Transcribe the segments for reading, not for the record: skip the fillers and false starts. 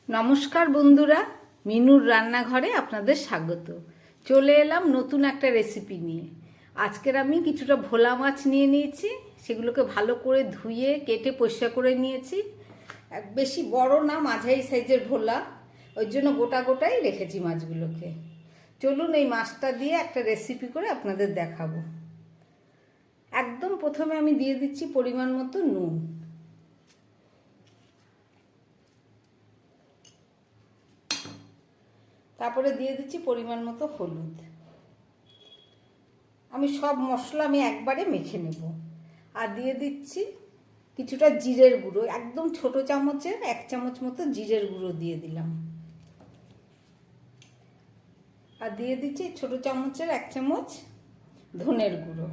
নমস্কার বন্ধুরা, মিনুর রান্নাঘরে আপনাদের স্বাগত। চলে এলাম নতুন একটা রেসিপি নিয়ে। আজকের আমি কিছুটা ভোলা মাছ নিয়ে নিয়েছি, সেগুলোকে ভালো করে ধুয়ে কেটে পরিষ্কার করে নিয়েছি। বেশি বড় না, মাঝারি সাইজের ভোলা, ওই জন্য গোটা গোটাই রেখেছি মাছগুলোকে। চলুন এই মাছটা দিয়ে একটা রেসিপি করে আপনাদের দেখাবো। একদম প্রথমে আমি দিয়ে দিচ্ছি পরিমাণ মতো নুন, তারপরে দিয়ে দিচ্ছি পরিমাণ মতো হলুদ। আমি সব মশলা একবারে মেখে নেব। আর দিয়ে দিচ্ছি কিছুটা জিরের গুঁড়ো, একদম ছোট চামচের 1 চামচ মতো জিরের গুঁড়ো দিয়ে দিলাম। আর দিয়ে দিচ্ছি ছোট চামচের 1 চামচ ধনের গুঁড়ো।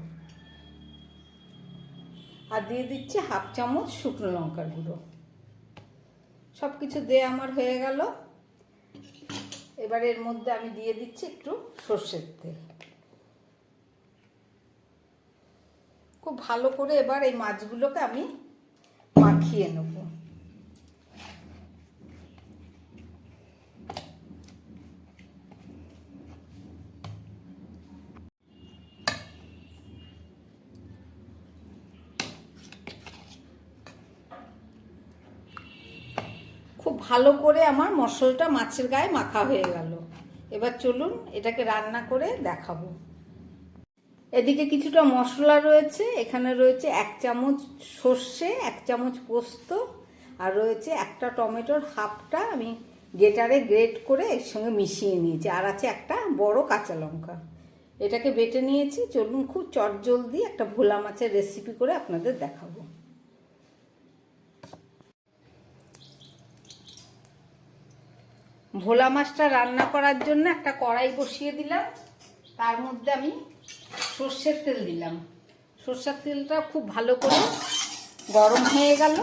আর দিয়ে দিচ্ছি 1/2 চামচ শুকনো লঙ্কার গুঁড়ো। সব কিছু দিয়ে আমার হয়ে গেল। এবার এর মধ্যে আমি দিয়ে দিচ্ছি একটু সর্ষের তেল। খুব ভালো করে এবার এই মাছগুলোকে আমি মাখিয়ে নেব। খুব ভালো করে আমার মশলাটা মাছের গায়ে মাখা হয়ে গেল। এবার চলুন এটাকে রান্না করে দেখাবো। এদিকে কিছুটা মশলা রয়েছে, এখানে রয়েছে 1 চামচ সর্ষে, 1 চামচ পোস্ত, আর রয়েছে একটা টমেটোর হাফটা আমি গ্রেটারে গ্রেট করে এর সঙ্গে মিশিয়ে নিয়েছি, আর আছে একটা বড় কাঁচা লঙ্কা। এটাকে বেটে নিয়েছি। চলুন খুব চটজলদি একটা ভোলা মাছের রেসিপি করে আপনাদের দেখাবো। ভোলা মাছটা রান্না করার জন্য একটা কড়াই বসিয়ে দিলাম। তার মধ্যে আমি সর্ষের তেল দিলাম। সর্ষের তেলটা খুব ভালো করে গরম হয়ে গেল।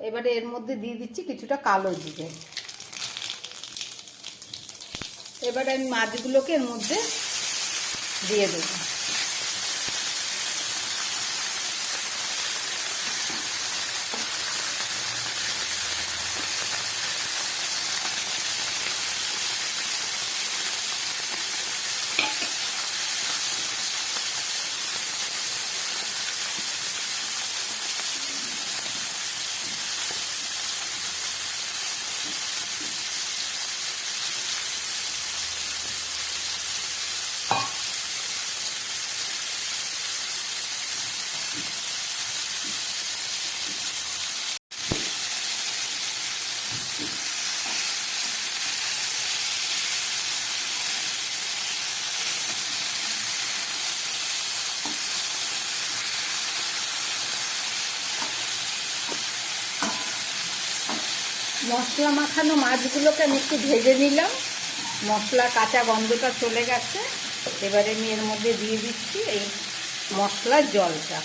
এবারে এর মধ্যে দিয়ে দিচ্ছি কিছুটা কালো জিরে। এবারে আমি মাছগুলোকে এর মধ্যে দিয়ে দেব। মশলা মাখানো মাছগুলোকে আমি একটু ভেজে নিলাম। মশলা কাঁচা গন্ধটা চলে গেছে। এবারে আমি এর মধ্যে দিয়ে দিচ্ছি এই মশলার জলটা।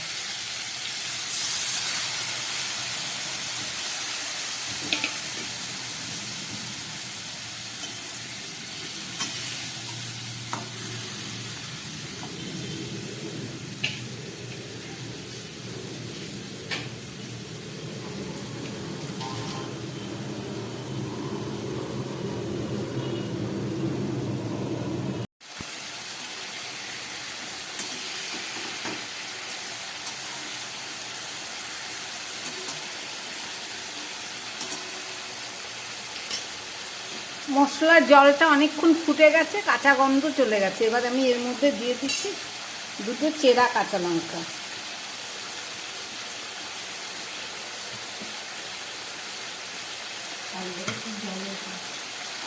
মশলার জলটা অনেকক্ষণ ফুটে গেছে, কাঁচা গন্ধ চলে গেছে। এবার আমি এর মধ্যে দিয়ে দিচ্ছি 2টো চেরা কাঁচা লঙ্কা।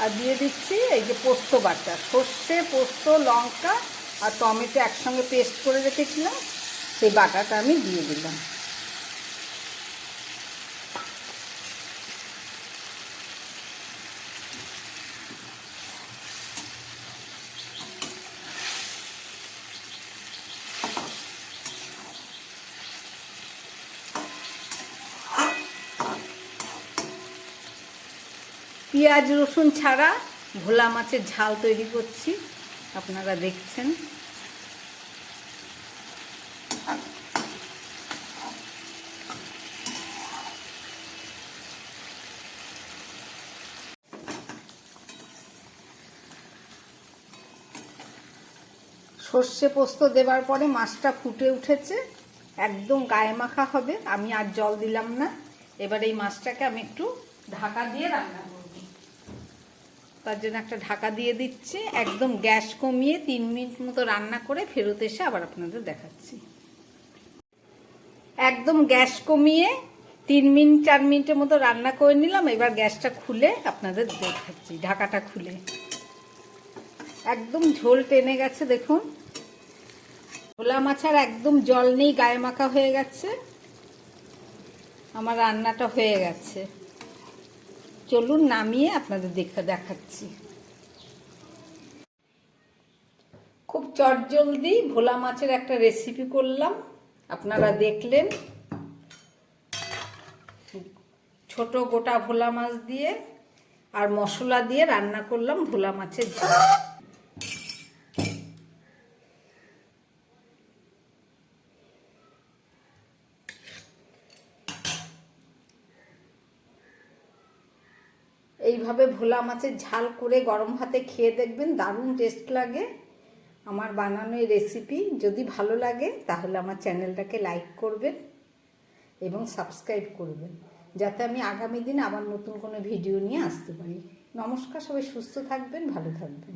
আর দিয়ে দিচ্ছি এই যে পোস্ত বাটা, সর্ষে, পোস্ত, লঙ্কা আর টমেটো একসঙ্গে পেস্ট করে রেখেছিলাম, সেই বাটাটা আমি দিয়ে দিলাম। পেঁয়াজ রসুন ছাড়া ভোলা মাছের ঝাল তৈরি করছি, আপনারা দেখছেন। সর্ষে পোস্ত দেওয়ার পরে মাছটা ফুটে উঠেছে, একদম গায়ে মাখা হবে। আমি আর জল দিলাম না। এবার এই মাছটাকে আমি একটু ঢাকা দিয়ে রান্না করব। তার জন্য একটা ঢাকা দিয়ে দিচ্ছি। একদম গ্যাস কমিয়ে 3 মিনিট মতো রান্না করে ফেরত এসে আবার আপনাদের দেখাচ্ছি। একদম গ্যাস কমিয়ে 3 মিনিট 4 মিনিটের মতো রান্না করে নিলাম। এবার গ্যাসটা খুলে আপনাদের দেখাচ্ছি, ঢাকাটা খুলে। একদম ঝোল টেনে গেছে দেখুন। ভোলা মাছ আর একদম জল নেই, গায়ে মাখা হয়ে গেছে। আমার রান্নাটা হয়ে গেছে। চলুন নামিয়ে আপনাদের দেখাচ্ছি। খুব চটজলদি ভোলা মাছের একটা রেসিপি করলাম, আপনারা দেখলেন। ছোট গোটা ভোলা মাছ দিয়ে আর মশলা দিয়ে রান্না করলাম ভোলা মাছের ঝোল। এইভাবে ভোলা মাছের ঝাল করে গরম ভাতে খেয়ে দেখবেন, দারুণ টেস্ট লাগে। আমার বানানো এই রেসিপি যদি ভালো লাগে তাহলে আমার চ্যানেলটাকে লাইক করবেন এবং সাবস্ক্রাইব করবেন, যাতে আমি আগামী দিন আবার নতুন কোনো ভিডিও নিয়ে আসতে পারি। নমস্কার, সবাই সুস্থ থাকবেন, ভালো থাকবেন।